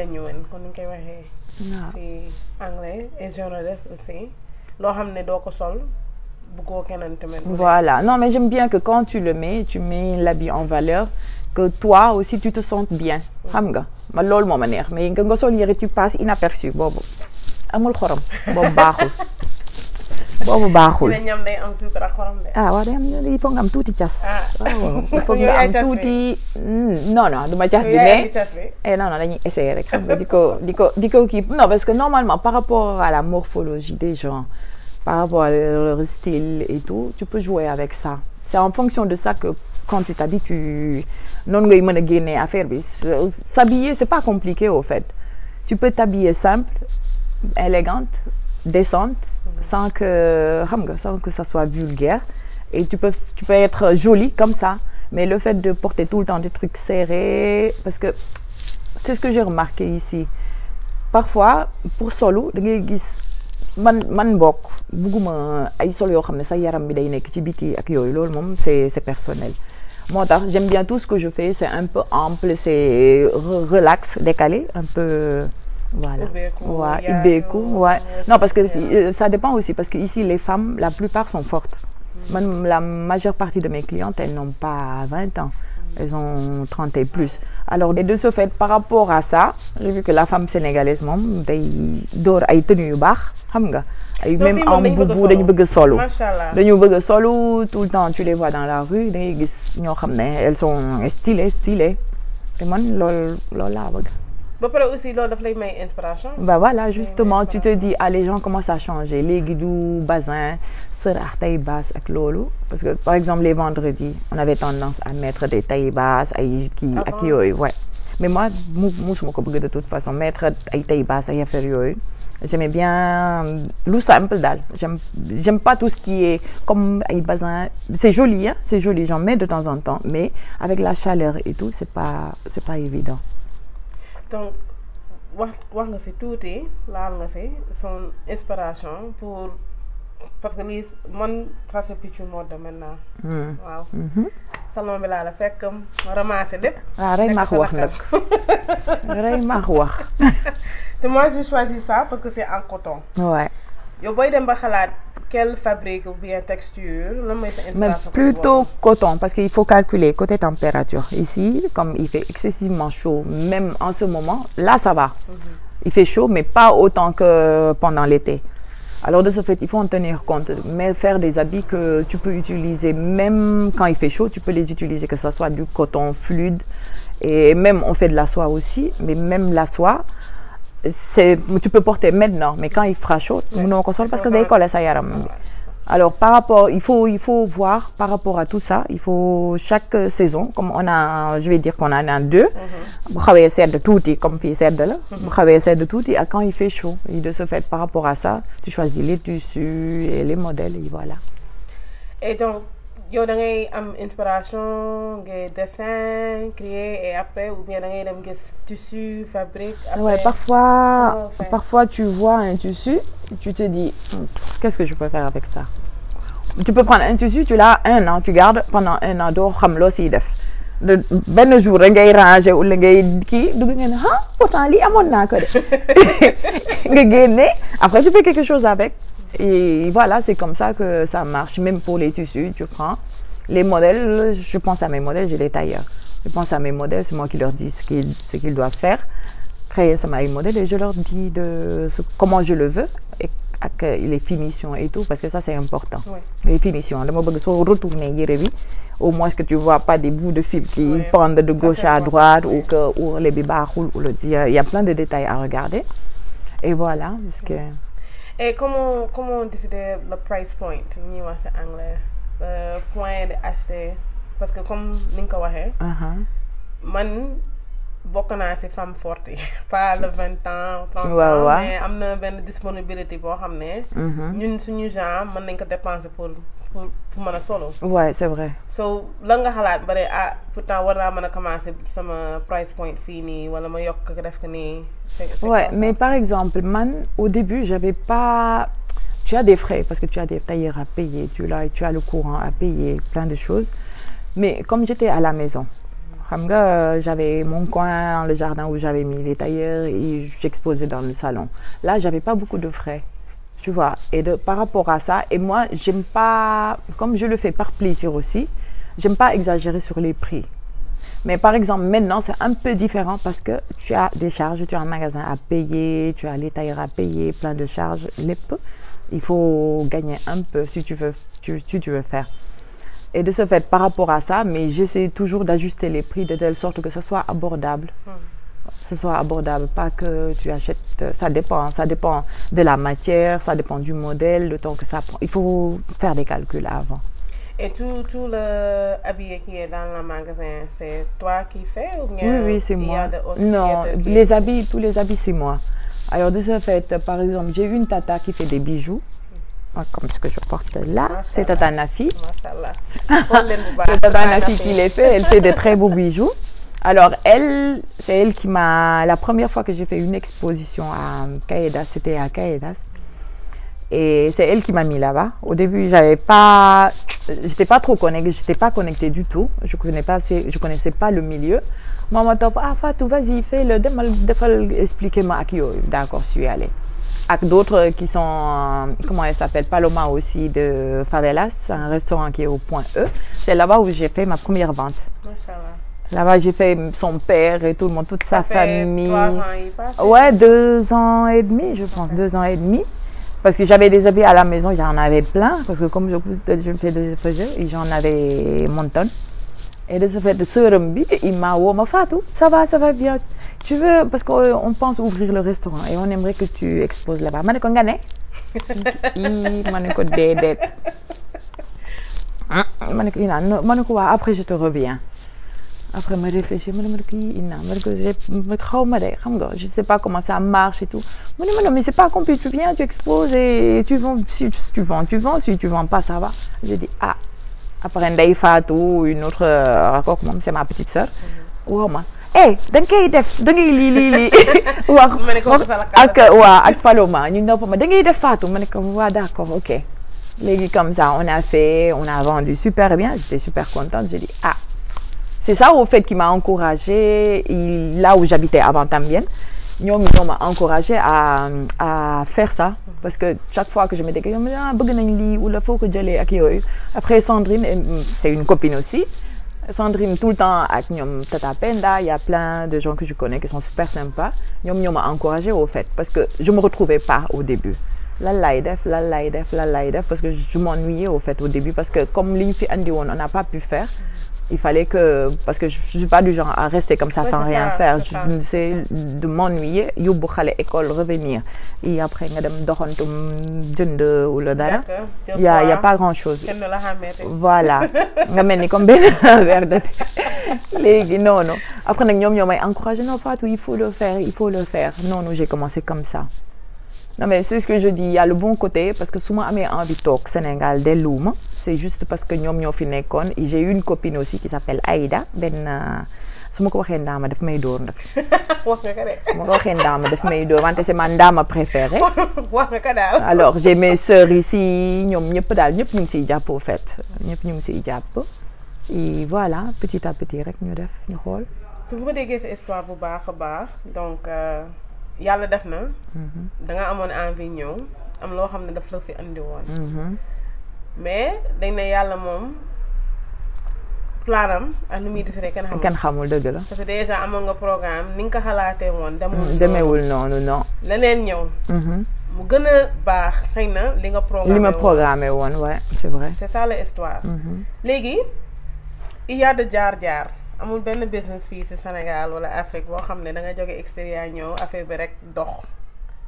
genuine kon ni ñu koy waxee. si anglais et généreux aussi loo xam ne doo ko sol bëggoo keneen tamit. Voilà, non mais j'aime bien que quand tu le mets, tu mets l'habit en valeur, que toi aussi tu te sentes bien. xam nga ma loolu moo ma neex mais nga sol yére tu passes inaperçu boobu amul xorom boobu baaxul. boobu baaxul ñam day am suukar ak xorom de. ah waaw day am il faut nga am tuuti cas. waaw il faut nga am tuuti. non non du ma cas bi mais non non dañuy essayer rek xam nga di ko kii non parce que normalement par rapport à la morphologie des gens par rapport à leur style et tout tu peux jouer avec ça c'est en fonction de ça que quand tu t'habilles noonu ngay mën a génnee affaire bi s'habiller c'est pas compliqué au fait tu peux t'habiller simple élégante décente sans que ça soit vulgaire et tu peux être jolie comme ça mais le fait de porter tout le temps des trucs serrés parce que c'est ce que j'ai remarqué ici parfois pour solo da ngay gis man bokk bugguma ay sol yoo xam ne sa yaram bi day nekk ci biti ak yooyu loolu moom c'est personnel moo tax j'aime bien tout ce que je fais c'est un peu ample c'est relax décalé un peu voilà ouais ubbeeku ouais non parce que ça dépend aussi parce que ici les femmes la plupart sont fortes la majeure partie de mes clientes elles n'ont pas 20 ans elles ont 30 et plus alors et de ce fait par rapport à ça j'ai vu que la femme sénégalaise moom day door ay tenues yu baax xam nga ay même en boubou dañu bëgg a solu dañu bëgg a solu tout le temps tu les vois dans la rue da ngay gis ñoo xam ne elles sont stylées te man loolu laa bëgg. ba pare aussi loolu daf lay may inspiration. bah voilà justement tu te dis ah les gens commencent à changer léegi du bazin sëraax taille basse ak loolu parce que par exemple les vendredis on avait tendance à mettre des tailles basses ay kii ak yooyu ouais mais moi musuma ko bëgg de toute façon mettre ay tailles basses ay affaire yooyu j'aimais bien lu simple daal j'aime pas tout ce qui est comme ay bazin c'est joli hein c'est joli j'en mets de temps en temps mais avec la chaleur et tout c'est pas évident. donc wax nga ci tuuti laal nga ci son inspiration pour parce que lii man ça c'est plus mode maintenant. waaw. salon bi laa la fekk ma ramassé lépp. waaw rey maax wax nag rey maax wax. te moi j'ai choisi ça parce que c'est en coton. ouais. yow booy dem ba xalaat quelle fabrique ou bien texture lan mooy sa inspiration. mais plutôt coton parce qu'il faut calculer côté température ici comme il fait excessivement chaud même en ce moment là ça va. Il fait chaud mais pas autant que pendant l'été. Alors de ce fait il faut en tenir compte mais faire des habits que tu peux utiliser même quand il fait chaud tu peux les utiliser que ça soit du coton fluide et même on fait de la soie aussi mais même la soie tu peux porter maintenant mais quand il fera chaud mënoo ko sol parce que day coller sa yaram. Alors par rapport il faut voir par rapport à tout ça il faut chaque saison comme on a je vais dire qu'on en a deux bu xawee sedd tuuti comme fii sedd la bu xawee sedd tuuti ak quand il fait chaud et de ce fait par rapport à ça tu choisis les tissus et les modèles et voilà. Et donc yow da ngay am inspiration ngay dessin créer et après ou bien da ngay dem gis tissu fabrique. Après ouais parfois tu vois un tissu tu te dis qu'est-ce que je peux faire avec ça. Tu peux prendre un tissu tu l'as 1 an tu gardes pendant 1 an doo xam loo siy def benn jour rek ngay ranger wala ngay kii dugg nga ne ah pourtant lii amoon naa ko de nga génne après tu fais quelque chose avec. Et voilà, c'est comme ça que ça marche. Même pour les tissus, tu prends les modèles. Je pense à mes modèles, j'ai les tailleurs. Je pense à mes modèles, c'est moi qui leur dis ce qu'ils doivent faire. Créer ça mes modèles et je leur dis comment je le veux et avec les finitions et tout parce que ça c'est important. Ouais. Les finitions. Dama bëgg soo retourner yére bi au moins que tu vois pas des bouts de fil qui pendent de gauche à droite ou que ourlet bi baaxul ou il y a plein de détails à regarder. Et voilà, parce que Et comment décider le price point ñuy wax ci anglais le point d'acheter parce que comme ni nga ko waxee. man bokk naa ci femme forte yi pas le 20 ans 30 ans mais am na benn disponibilité boo xam ne. ñun suñu genre mën nañ ko dépenser pour mën a solo. Ouais, c'est vrai. So la nga xalaat ba ne pourtant war naa mën a commencer sama price point fii nii wala ma yokk def ko nii. Ouais, mais par exemple, au début, j'avais pas... Tu as des frais parce que tu as des tailleurs à payer, tu as le courant à payer, plein de choses. Mais comme j'étais à la maison, J'avais mon coin dans le jardin où j'avais mis les tailleurs et j'exposais dans le salon. Là, j'avais pas beaucoup de frais, tu vois. Et par rapport à ça, et moi, j'aime pas, comme je le fais par plaisir aussi, j'aime pas exagérer sur les prix. Mais par exemple, maintenant, c'est un peu différent parce que tu as des charges, tu as un magasin à payer, tu as les tailleurs à payer, plein de charges. Il faut gagner un peu si tu veux faire. Et de ce fait, par rapport à ça, mais j'essaie toujours d'ajuster les prix de telle sorte que ce soit abordable. Pas que tu achètes, ça dépend de la matière, ça dépend du modèle, le temps que ça prend. Il faut faire des calculs avant. Et tout le habillé qui est dans le magasin, c'est toi qui fais ou bien Oui, c'est moi. Non, tous les habits, c'est moi. Alors de ce fait, par exemple, j'ai une tata qui fait des bijoux. Comme ce que je porte là, c'est Tata Nafi. C'est Tata Nafi qui les fait, elle fait de très beaux bijoux. Alors c'est elle qui m'a, la première fois que j'ai fait une exposition à Caïdas, c'était à Caïdas. Et c'est elle qui m'a mis là-bas. Au début, j'étais pas connectée du tout. Je connaissais pas le milieu. Moi, je me ah Fatou, vas-y, fais-le, expliquez-moi à qui. D'accord, je suis allée. Avec d'autres qui sont, comment elle s'appelle, Paloma aussi de Favelas, un restaurant qui est au point E. C'est là-bas où j'ai fait ma première vente. Là-bas, j'ai fait son père et tout le monde, toute sa famille. 3 ans, il passe? Ouais, 2 ans et demi, je pense, 2 ans et demi. Parce que j'avais des habits à la maison, j'en avais plein. Parce que comme je fais des projets, j'en avais mon tonne. Et de ce fait, il m'a dit, Fatou, ça va bien. Tu veux, parce qu'on pense ouvrir le restaurant et on aimerait que tu exposes là-bas. Je dis, après je te reviens. Après, je réfléchis, je ne sais pas comment ça marche et tout. Je me dis, non, mais c'est pas compliqué, tu viens, tu exposes et tu vends. Si tu vends, si tu vends pas, ça va. Je dis, ah. Après, Ndeye Fatou, une autre, c'est ma petite soeur. Hey, da ngay lii ak Paloma ñu nopp ma da ngay def Fatou ma ne ko waa d'accord, ok. Léegi comme ça on a vendu super bien, j'étais super contente. J'ai dit ah, c'est ça au fait qui m'a encouragée. Là où j'habitais avant Tambien, ñoom m'a encouragée à faire ça parce que chaque fois que je me disais bëgg nañ lii ou la faut que jëlee ak yooyu. Après Sandrine, c'est une copine aussi. Sandrine, tout le temps avec Tata Penda, il y a plein de gens que je connais qui sont super sympas. Ils m'ont encouragée au fait parce que je ne me retrouvais pas au début. Parce que je m'ennuyais au fait au début parce que comme l'INFI Andy on n'a pas pu faire, il fallait que, parce que je ne suis pas du genre à rester comme ça sans rien faire, c'est de m'ennuyer, yóbbu xale école, revenir. Et après, il n'y a pas grand chose. Voilà. Comme non. Après, ils m'ont encouragé, non, Fatou, il faut le faire. Non, j'ai commencé comme ça. Non, mais c'est ce que je dis, il y a le bon côté, parce que souvent, j'ai envie de au Sénégal, des loups. C'est juste parce que nous sommes fi nekkoon. Et j'ai une copine aussi qui s'appelle Aïda. Si je dis ndama daf may door nak. Wax nga ko de. Ma ko waxee ndama daf may door wante c'est ma ndama préférée. Wax nga ko daal. Alors j'ai mes sœurs ici, ñoom ñëpp daal ñëpp ñu ngi siy jàpp au fait. Ñëpp ñu ngi siy jàpp. Et voilà, petit à petit rek ñu def ñu xool. Su ma déggee sa histoire bu baax a baax donc yàlla def na. Da nga amoon envie ñëw am loo xam ne daf la fi andi woon. Mais dañ ne yàlla moom planam ak nu muy décidé kenn xamul dëgg la. parce que déjà amoon nga programme ni nga ko xalaatee woon. demeewul noonu non. leneen ñëw. mu gën a baax xëy na li nga programmé woon ouais c'est vrai. C'est ça l'histoire. Léegi il y a de jaar-jaar amul benn business fii ci Sénégal wala Afrique boo xam ne da nga jóge extérieur ñëw affaire bi rek dox.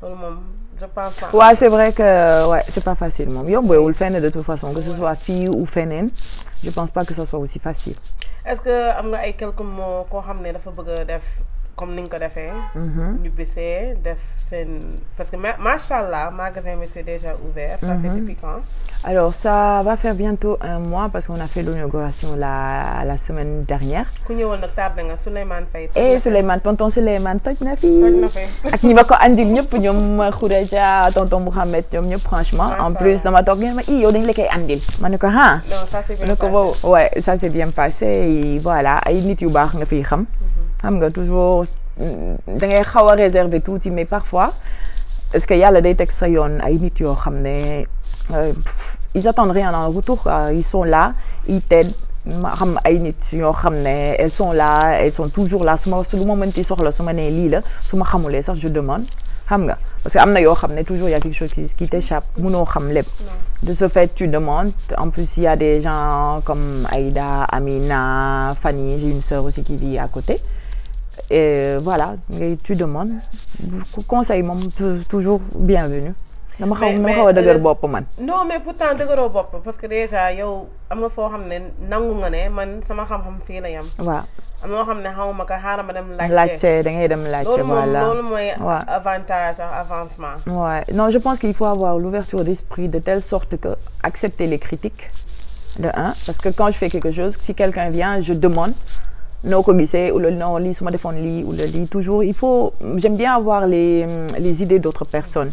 Loolu moom je pense pas. Ouais, c'est vrai que ouais, c'est pas facile moom yombewul fenn de toute façon que ce soit fii ou feneen. Je pense pas que ça soit aussi facile. Est-ce que am nga ay quelques mots koo xam ne dafa bëgg a def comme ni nga ko defee. ñu bisee def seen parce que macha allah magasin bi c'est déjà ouvert. Ça fait depuis quand? Alors ça va faire bientôt un mois parce qu'on a fait l'inauguration la semaine dernière. ku ñëwoon nag tardé nga Souleymane Faye. Souleymane tonton Souleymane toj na fi. toj na fi ak ñi ma ko andil ñëpp ñoom Khoureja tonton Mouhamed ñoom ñëpp franchement. en plus dama toog ngeen ma yow dañ la koy andil. ma ne ko ah. non ça c'est bien passé. Ouais ça c'est bien passé et voilà ay nit yu baax nga fiy xam. xam nga toujours da ngay xaw a réserver tuuti mais parfois est-ce que yàlla day teg sa yoon ay nit yoo xam ne ils attendent rien en retour ils sont là ils t'aident ma xam ay nit yoo xam ne elles sont là elles sont toujours là su ma mënti soxla su ma nee lii la su ma xamulee sax je demande xam nga parce que am na yoo xam ne toujours il y a quelque chose qui t'échappe mënoo xam lépp de ce fait tu demandes en plus il y a des gens comme Aïda Amina Fanny j'ai une sœur aussi qui vit à côté et voilà tu demandes conseil moom toujours bienvenu dama xaw a dëgër bopp man. non mais pourtant dëgëroo bopp parce que déjà yow am nga foo xam ne nangu nga ne man sama xam-xam fii la yam. waaw am na loo xam ne xamuma ko xaaral ma dem laajte. laajte da ngay dem laajte voilà loolu mooy avantage ak avancement. ouais non je pense qu'il faut avoir l'ouverture d'esprit de telle sorte que accepter les critiques de un parce que quand je fais quelque chose si quelqu'un vient je demande. noo ko gisee ou non lii su ma defoon lii ou lii toujours il faut j'aime bien avoir les idées d'autres personnes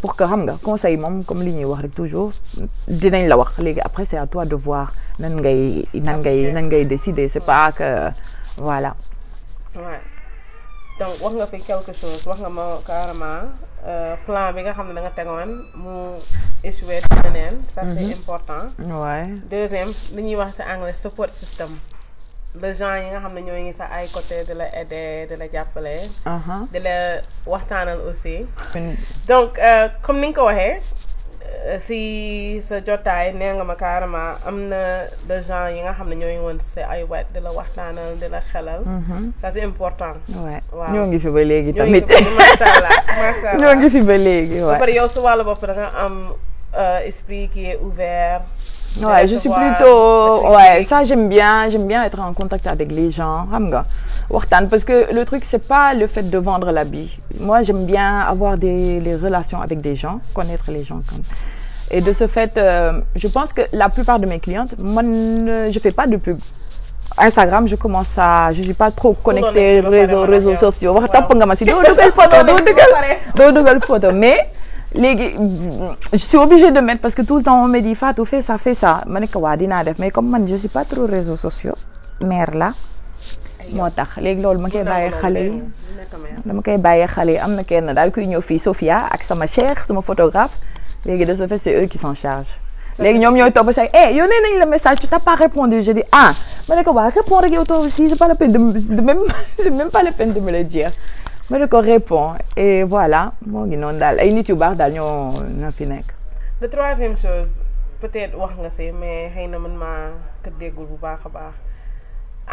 pour que xam nga conseil moom comme li ñuy wax rek toujours dinañ la wax léegi après c'est à toi de voir nan ngay décider c'est pas que voilà. ouais donc wax nga fi quelque chose wax nga ma carrément plan bi nga xam ne da nga tegoon mu échoué neneen ça c'est important. ouais deuxième li ñuy wax ci anglais support system. les gens yi nga xam ne ñoo ngi sa ay côté de la aider de la jàppale. de la waxtaanal aussi. donc comme ni nga ko waxee si sa jotaay nee nga ma carrément am na des gens yi nga xam ne ñoo ngi woon sa ay wet de la waxtaanal de la xelal. ça c'est important. waaw ñoo ngi fi ba léegi tamit. macha allah macha allah ñoo ngi fi ba léegi waaw. ba pare yow su wàllu bopp da nga am esprit qui est ouvert. Ouais, je suis plutôt ça j'aime bien être en contact avec les gens xam nga waxtaan parce que le truc c'est pas le fait de vendre l'habit moi j'aime bien avoir les relations avec des gens connaître les gens comme et de ce fait je pense que la plupart de mes clientes man je fais pas de pub Instagram je suis pas trop connectée réseaux sociaux wax topp nga ma si doo dugal photo mais léegi je suis obligée de mettre parce que tout le temps on me dit Fatou fais ça ma ne ko waa dinaa def mais comme man je suis pas trop réseaux sociaux mère la moo tax léegi loolu ma koy bàyyi xale yi dama koy bàyyi xale yi am na kenn daal kuy ñëw fii Sophia ak sama cheikh sama photographe léegi de ce fait c'est eux qui s'en chargent léegi ñoom ñooy topp say yónnee nañ la message tu t'as pas répondu je dis ma ne ko waa répondre ak yow toi aussi c'est pas la peine c'est même pas la peine de me le dire ma ne ko répond et voilà moo ngi noonu daal ay nit yu baax daal ñoo fi nekk. la troisième chose peut-être wax nga si mais xëy na man maa ko déggul bu baax a baax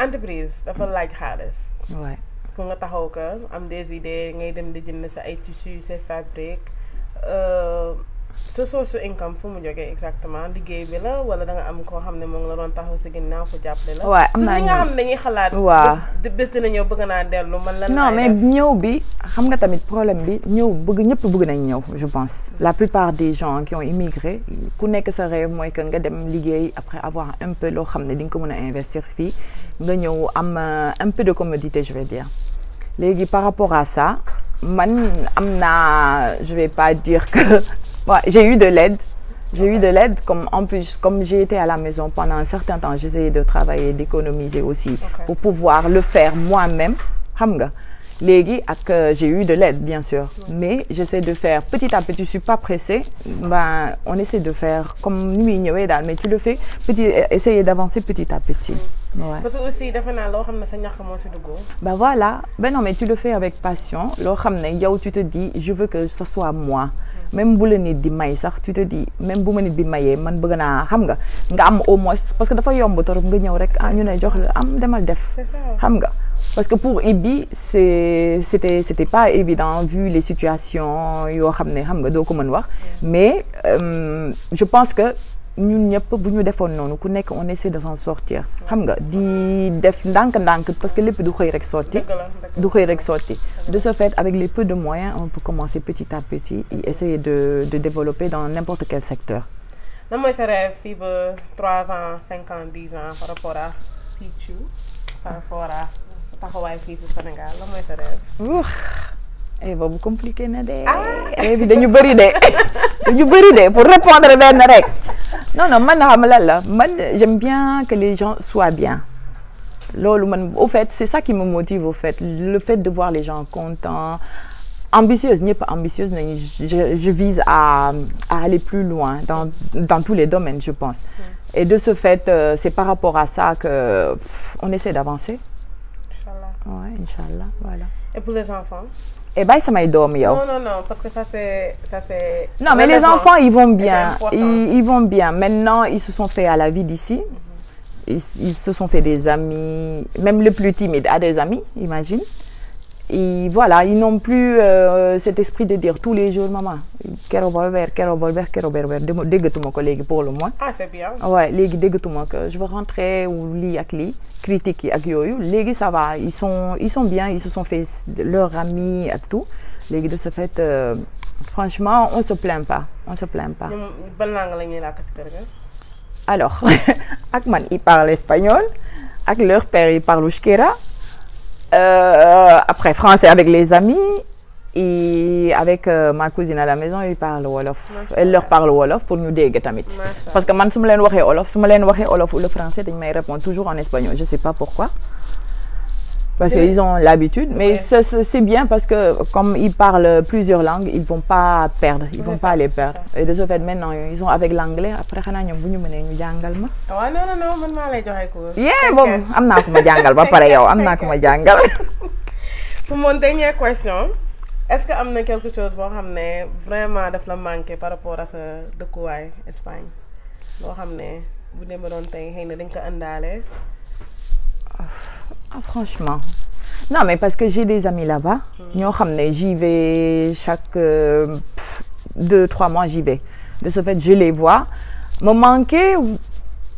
entreprise dafa laaj xaalis. waay pour nga taxaw ko am des idées ngay dem di jënd sa ay tissus sa fabrique sa source income fu mu jógee exactement liggéey bi la wala da nga am koo xam ne moo ngi la doon taxaw si ginnaaw ko jàppale la. waaw am naa nga xam ne dañuy xalaat. waaw bés dina ñëw bëgg naa dellu man lan. non mais ñëw bi xam nga tamit problème bi ñëpp bëgg nañ ñëw je pense. la plupart des gens qui ont immigré ku nekk sa rêve mooy que nga dem liggéey après avoir un peu loo xam ne di nga ko mën a investir fii nga ñëw am un peu de commodité je vais dire léegi par rapport à ça man am naa je vais pas dire que. Ouais, j'ai eu de l'aide comme en plus comme j'ai été à la maison pendant un certain temps j'essayais de travailler d'économiser aussi pour pouvoir le faire moi-même xam nga léegi ak j'ai eu de l'aide bien sûr mais j'essaie de faire petit à petit je suis pas pressée on essaie de faire comme ni muy ñëwee daal mais tu le fais essayer d'avancer petit à petit. Ouais. Parce que aussi defe naa loo xam ne sa ñax moo si dugg. Voilà non mais tu le fais avec passion loo xam ne yow tu te dis je veux que ça soit moi. même bu la nit di may sax tu te dis même bu ma nit bi mayee man bëgg naa xam nga am au moins parce que dafa yomb torop nga ñëw rek ñu ne jox la am demal def. xam nga parce que pour Ibi c'était pas évident vu les situations yoo xam ne xam nga doo ko mën wax mais je pense que ñun ñëpp bu ñu defoon noonu ku nekk on essaie de s'en sortir xam nga di def ndànk-ndànk parce que lépp du xëy rek sotti du xëy rek sotti de ce fait avec les peu de moyens on peut commencer petit à petit et essayer de développer dans n'importe quel secteur. lan mooy sa rêve fii ba 3 ans 5 ans 10 ans par rapport à Pichu par rapport à sa taxawaay fii si Sénégal lan mooy sa rêve. boobu compliqué na de. rêve bi dañu bëri de pour répondre benn rek. non man xam lan la man j'aime bien que les gens soient bien. loolu man au fait c'est ça qui me motive au fait le fait de voir les gens contents. Ambitieuse ñëpp ambitieuse nañu je vise à aller plus loin dans tous les domaines je pense. Et de ce fait c'est par rapport à ça que on essaie d'avancer. Inch'Allah. Ouais, Inch'Allah, voilà. Et pour les enfants? bàyyi samay doom yow. Non parce que ça c'est non mais les enfants ils vont bien ils vont bien maintenant ils se sont fait à la vie d'ici. Ils se sont fait des amis même le plus timide a des amis imagine. Et voilà, ils n'ont plus cet esprit de dire tous les jours maman déggatuma ko léegi pour le moins. Ah c'est bien. Ouais léegi déggatuma que je veux rentrer ou lii ak lii critique yi ak yooyu léegi ça va ils sont bien ils se sont fait leurs amis ak tout léegi de ce fait franchement on se plaint pas. ban langue la ñuy làkk si kër ga. Alors ak man ils parlent espagnol ak leur père ils parlent euskera. Après français avec les amis et avec ma cousine à la maison ils parlent wolof. Elle leur parle wolof pour ñu dégg tamit. Parce que man su ma leen waxee wolof ou le français dañ may répondre toujours en espagnol je sais pas pourquoi. Parce qu'ils ont l'habitude mais c'est bien parce que comme ils parlent plusieurs langues ils vont pas perdre ils vont pas les perdre et de ce fait maintenant ils sont avec l'anglais après xanaa ñoom bu ñu mënee ñu jàngal ma. waaw non man maa lay joxe cours. boobu am naa ko ma jàngal ba pare yow am naa ko ma jàngal. Pour mon dernière question est-ce que am na quelque chose boo xam ne vraiment daf la manqué par rapport à sa dëkkuwaay Espagne loo xam ne bu demee doon tey xëy na dañ ko àndaale. Ah franchement non mais parce que j'ai des amis là-bas ñoo xam ne j'y vais chaque 2-3 mois j'y vais de ce fait je les vois me manquer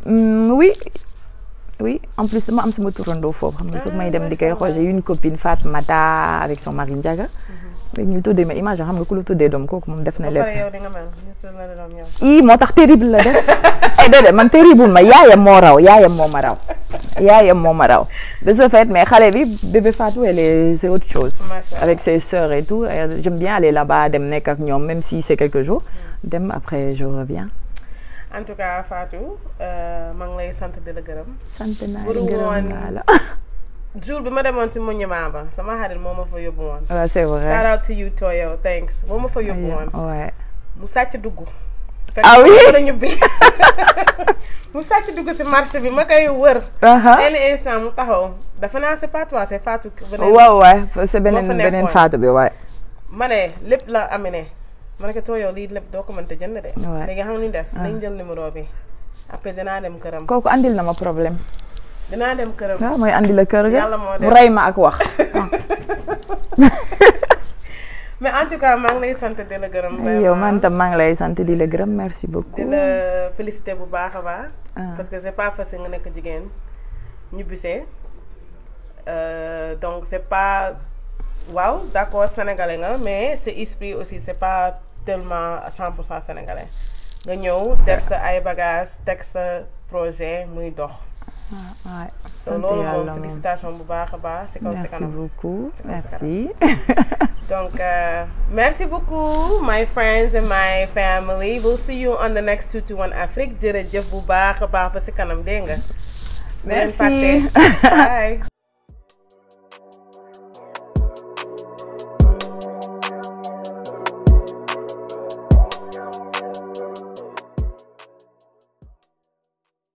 oui en plus dama am sama turandoo foofu xam nga foog may dem di koy xool j'ai une copine Fatmata avec son mari Ndiaga léegi ñu tuddee ma image xam nga ku lu tuddee doom kooku moom def na lépp moo tax terrible la def déedéet man terrible ma yaayam moo ma raw de ce fait mais xale bi bébé Fatou c'est autre chose avec ses sœurs et tout j'aime bien aller là-bas dem nekk ak ñoom même si c'est quelques jours dem après je reviens. En tout cas Fatou maa ngi lay sant di la gërëm. sant naa la jour bi ma demoon si monument ba sama xarit moo ma fa yóbbu woon. waaw c'est vrai shout out to you Toyo thanks moo ma fa yóbbu woon. ouais mu sàcc dugg. oui fekk na ñubbi mu sàcc dugg si marché bi ma koy wër. benn instant mu taxaw dafa naa c'est pas toi c'est Fatou. waaw c'est beneen Fatou bi waay. ma ne lépp la amee ma ne ko Toyo lii lépp doo ko mënta jënd de. waay léegi xam nga ñu def. nañ jël numéro bi après dinaa dem këram. kooku andil na ma problème. dinaa dem këram. waaw mooy andi la kër ga. yàlla moo dem mu rey ma ak wax. mais en tout cas maa ngi lay sant di la gërëm. yow man tam maa ngi lay sant di la gërëm merci beaucoup. di la féliciter bu baax a baax. parce que c'est pas facile nga nekk jigéen ñu bisee donc c'est pas waaw d'accord sénégalais nga mais sa esprit aussi c'est pas tellement 100% sénégalais nga ñëw def sa ay bagages teg sa projet muy dox. Ouais. loolu moom félicitation bu baax a baax. Merci beaucoup. Merci. Donc merci beaucoup my friends and my family. We'll see you on the next 221 Afrique. Jërëjëf bu baax a baax ba si kanam dégg nga. Merci. Bye.